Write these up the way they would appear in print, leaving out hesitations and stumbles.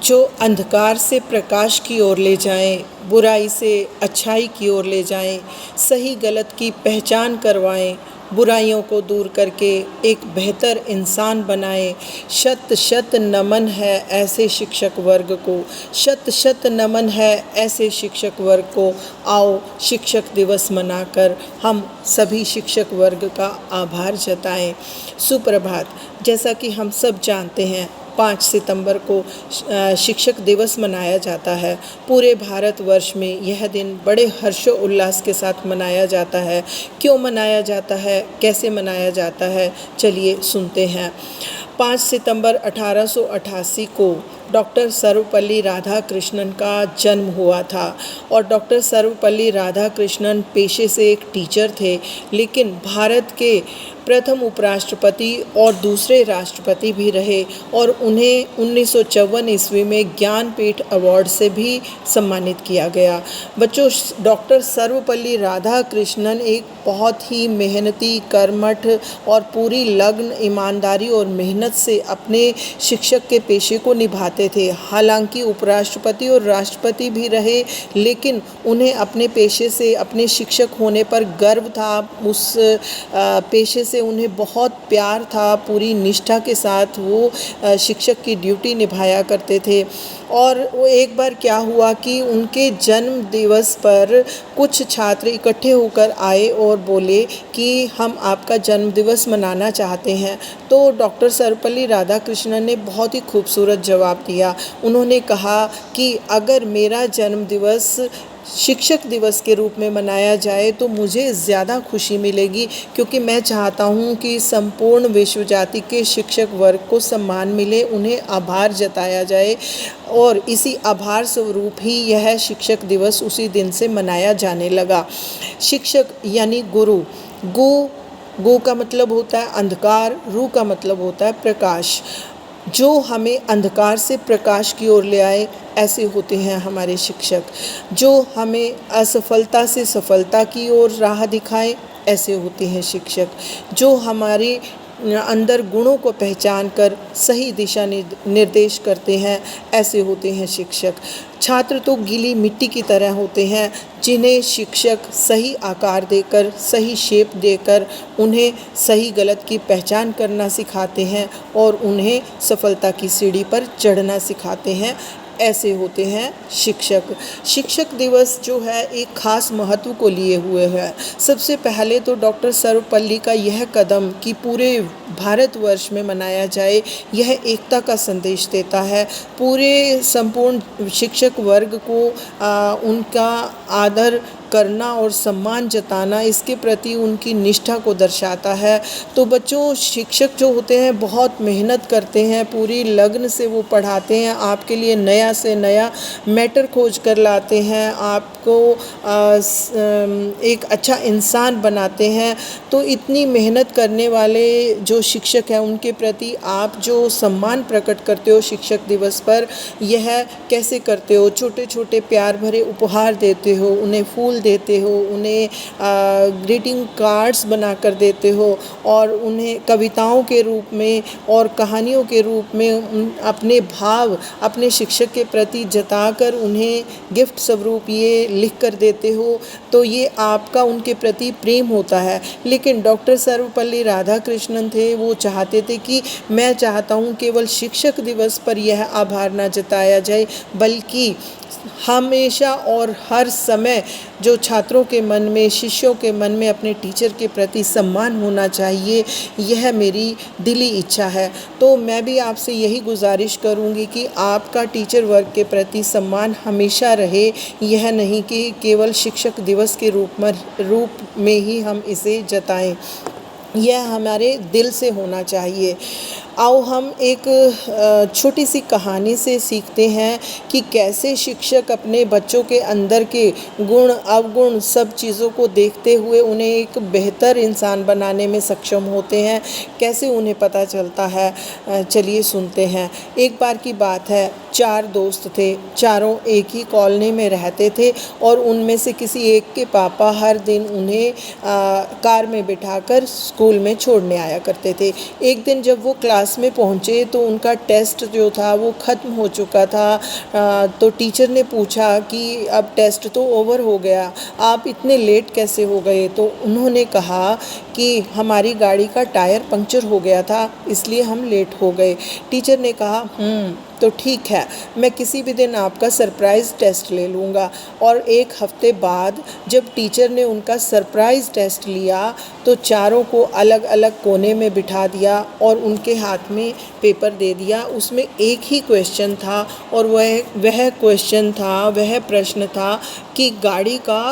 जो अंधकार से प्रकाश की ओर ले जाएं, बुराई से अच्छाई की ओर ले जाएं, सही गलत की पहचान करवाएं, बुराइयों को दूर करके एक बेहतर इंसान बनाएं। शत शत नमन है ऐसे शिक्षक वर्ग को, शत शत नमन है ऐसे शिक्षक वर्ग को। आओ शिक्षक दिवस मनाकर हम सभी शिक्षक वर्ग का आभार जताएं। सुप्रभात। जैसा कि हम सब जानते हैं 5 सितंबर को शिक्षक दिवस मनाया जाता है। पूरे भारतवर्ष में यह दिन बड़े हर्षोल्लास के साथ मनाया जाता है। क्यों मनाया जाता है, कैसे मनाया जाता है, चलिए सुनते हैं। 5 सितंबर 1888 को डॉक्टर सर्वपल्ली राधाकृष्णन का जन्म हुआ था और डॉक्टर सर्वपल्ली राधाकृष्णन पेशे से एक टीचर थे, लेकिन भारत के प्रथम उपराष्ट्रपति और दूसरे राष्ट्रपति भी रहे और उन्हें 1954 ईस्वी में ज्ञानपीठ अवार्ड से भी सम्मानित किया गया। बच्चों, डॉक्टर सर्वपल्ली राधाकृष्णन एक बहुत ही मेहनती, कर्मठ और पूरी लगन, ईमानदारी और मेहनत से अपने शिक्षक के पेशे को निभाते थे। हालांकि उपराष्ट्रपति और राष्ट्रपति भी रहे, लेकिन उन्हें अपने पेशे से, अपने शिक्षक होने पर गर्व था। उस पेशे से उन्हें बहुत प्यार था। पूरी निष्ठा के साथ वो शिक्षक की ड्यूटी निभाया करते थे। और वो एक बार क्या हुआ कि उनके जन्म दिवस पर कुछ छात्र इकट्ठे होकर आए और बोले कि हम आपका जन्म दिवस मनाना चाहते हैं। तो डॉक्टर सर्वपल्ली राधाकृष्णन ने बहुत ही खूबसूरत जवाब दिया। उन्होंने कहा कि अगर मेरा जन्म दिवस शिक्षक दिवस के रूप में मनाया जाए तो मुझे ज़्यादा खुशी मिलेगी, क्योंकि मैं चाहता हूँ कि संपूर्ण विश्व जाति के शिक्षक वर्ग को सम्मान मिले, उन्हें आभार जताया जाए और इसी आभार स्वरूप ही यह शिक्षक दिवस उसी दिन से मनाया जाने लगा। शिक्षक यानी गुरु। गु का मतलब होता है अंधकार, रू का मतलब होता है प्रकाश। जो हमें अंधकार से प्रकाश की ओर ले आए, ऐसे होते हैं हमारे शिक्षक। जो हमें असफलता से सफलता की ओर राह दिखाएं, ऐसे होते हैं शिक्षक। जो हमारे अंदर गुणों को पहचान कर सही दिशा निर्देश करते हैं, ऐसे होते हैं शिक्षक। छात्र तो गीली मिट्टी की तरह होते हैं, जिन्हें शिक्षक सही आकार देकर, सही शेप देकर उन्हें सही गलत की पहचान करना सिखाते हैं और उन्हें सफलता की सीढ़ी पर चढ़ना सिखाते हैं। ऐसे होते हैं शिक्षक। शिक्षक दिवस जो है एक खास महत्व को लिए हुए है। सबसे पहले तो डॉक्टर सर्वपल्ली का यह कदम कि पूरे भारतवर्ष में मनाया जाए, यह एकता का संदेश देता है। पूरे संपूर्ण शिक्षक वर्ग को उनका आदर करना और सम्मान जताना, इसके प्रति उनकी निष्ठा को दर्शाता है। तो बच्चों, शिक्षक जो होते हैं बहुत मेहनत करते हैं, पूरी लगन से वो पढ़ाते हैं, आपके लिए नया से नया मैटर खोज कर लाते हैं, आपको एक अच्छा इंसान बनाते हैं। तो इतनी मेहनत करने वाले जो शिक्षक हैं, उनके प्रति आप जो सम्मान प्रकट करते हो शिक्षक दिवस पर, यह कैसे करते हो? छोटे छोटे प्यार भरे उपहार देते हो, उन्हें फूल देते हो, उन्हें ग्रीटिंग कार्ड्स बना कर देते हो और उन्हें कविताओं के रूप में और कहानियों के रूप में अपने भाव अपने शिक्षक के प्रति जताकर उन्हें गिफ्ट स्वरूप ये लिख कर देते हो। तो ये आपका उनके प्रति प्रेम होता है। लेकिन डॉक्टर सर्वपल्ली राधाकृष्णन थे, वो चाहते थे कि मैं चाहता हूँ केवल शिक्षक दिवस पर यह आभार ना जताया जाए, बल्कि हमेशा और हर समय जो छात्रों के मन में, शिष्यों के मन में अपने टीचर के प्रति सम्मान होना चाहिए, यह मेरी दिली इच्छा है। तो मैं भी आपसे यही गुजारिश करूंगी कि आपका टीचर वर्ग के प्रति सम्मान हमेशा रहे, यह नहीं कि केवल शिक्षक दिवस के रूप में ही हम इसे जताएं। यह हमारे दिल से होना चाहिए। आओ हम एक छोटी सी कहानी से सीखते हैं कि कैसे शिक्षक अपने बच्चों के अंदर के गुण अवगुण सब चीज़ों को देखते हुए उन्हें एक बेहतर इंसान बनाने में सक्षम होते हैं, कैसे उन्हें पता चलता है। चलिए सुनते हैं। एक बार की बात है, 4 दोस्त थे, चारों एक ही कॉलोनी में रहते थे और उनमें से किसी एक के पापा हर दिन उन्हें कार में बिठाकर स्कूल में छोड़ने आया करते थे। एक दिन जब वो क्लास क्लास में पहुँचे तो उनका टेस्ट जो था वो ख़त्म हो चुका था। तो टीचर ने पूछा कि अब टेस्ट तो ओवर हो गया, आप इतने लेट कैसे हो गए? तो उन्होंने कहा कि हमारी गाड़ी का टायर पंक्चर हो गया था, इसलिए हम लेट हो गए। टीचर ने कहा तो ठीक है, मैं किसी भी दिन आपका सरप्राइज़ टेस्ट ले लूँगा। और एक हफ्ते बाद जब टीचर ने उनका सरप्राइज़ टेस्ट लिया तो चारों को अलग अलग कोने में बिठा दिया और उनके हाथ में पेपर दे दिया। उसमें एक ही क्वेश्चन था और वह क्वेश्चन था, वह प्रश्न था कि गाड़ी का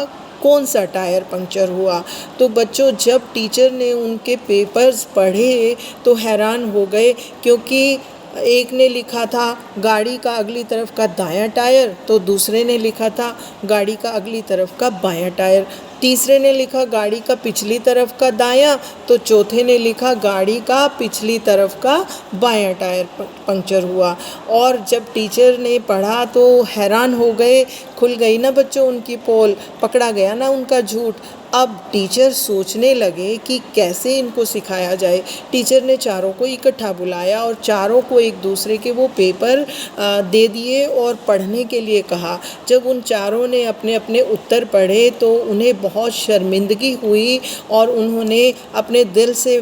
कौन सा टायर पंक्चर हुआ। तो बच्चों, जब टीचर ने उनके पेपर्स पढ़े तो हैरान हो गए, क्योंकि एक ने लिखा था गाड़ी का अगली तरफ का दायां टायर, तो दूसरे ने लिखा था गाड़ी का अगली तरफ का बायां टायर, तीसरे ने लिखा गाड़ी का पिछली तरफ का दायां, तो चौथे ने लिखा गाड़ी का पिछली तरफ का बायां टायर पंक्चर हुआ। और जब टीचर ने पढ़ा तो हैरान हो गए, खुल गई ना बच्चों उनकी पोल, पकड़ा गया ना उनका झूठ। अब टीचर सोचने लगे कि कैसे इनको सिखाया जाए। टीचर ने चारों को इकट्ठा बुलाया और चारों को एक दूसरे के वो पेपर दे दिए और पढ़ने के लिए कहा। जब उन चारों ने अपने अपने उत्तर पढ़े तो उन्हें बहुत शर्मिंदगी हुई और उन्होंने अपने दिल से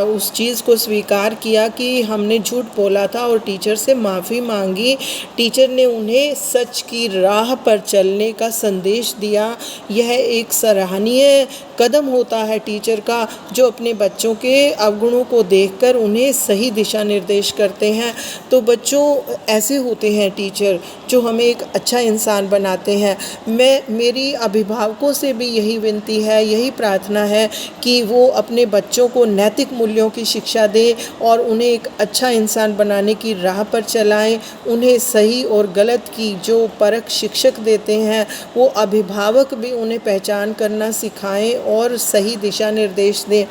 उस चीज़ को स्वीकार किया कि हमने झूठ बोला था और टीचर से माफ़ी मांगी। टीचर ने उन्हें सच की राह पर चलने का संदेश दिया। यह एक सराहनीय कदम होता है टीचर का, जो अपने बच्चों के अवगुणों को देखकर उन्हें सही दिशा निर्देश करते हैं। तो बच्चों, ऐसे होते हैं टीचर जो हमें एक अच्छा इंसान बनाते हैं। मेरी अभिभावकों से भी यही विनती है, यही प्रार्थना है कि वो अपने बच्चों को नैतिक मूल्यों की शिक्षा दें और उन्हें एक अच्छा इंसान बनाने की राह पर चलाएं। उन्हें सही और गलत की जो परख शिक्षक देते हैं, वो अभिभावक भी उन्हें पहचान करना सिखाएं और सही दिशा निर्देश दें।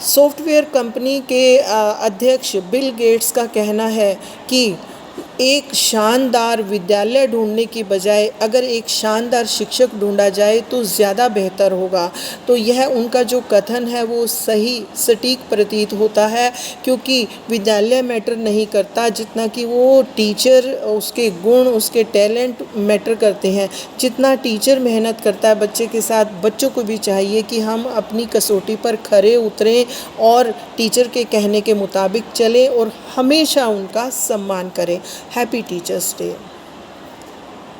सॉफ्टवेयर कंपनी के अध्यक्ष बिल गेट्स का कहना है कि एक शानदार विद्यालय ढूंढने की बजाय अगर एक शानदार शिक्षक ढूंढा जाए तो ज़्यादा बेहतर होगा। तो यह उनका जो कथन है वो सही सटीक प्रतीत होता है, क्योंकि विद्यालय मैटर नहीं करता जितना कि वो टीचर, उसके गुण, उसके टैलेंट मैटर करते हैं। जितना टीचर मेहनत करता है बच्चे के साथ, बच्चों को भी चाहिए कि हम अपनी कसौटी पर खरे उतरें और टीचर के कहने के मुताबिक चलें और हमेशा उनका सम्मान करें। Happy teachers day.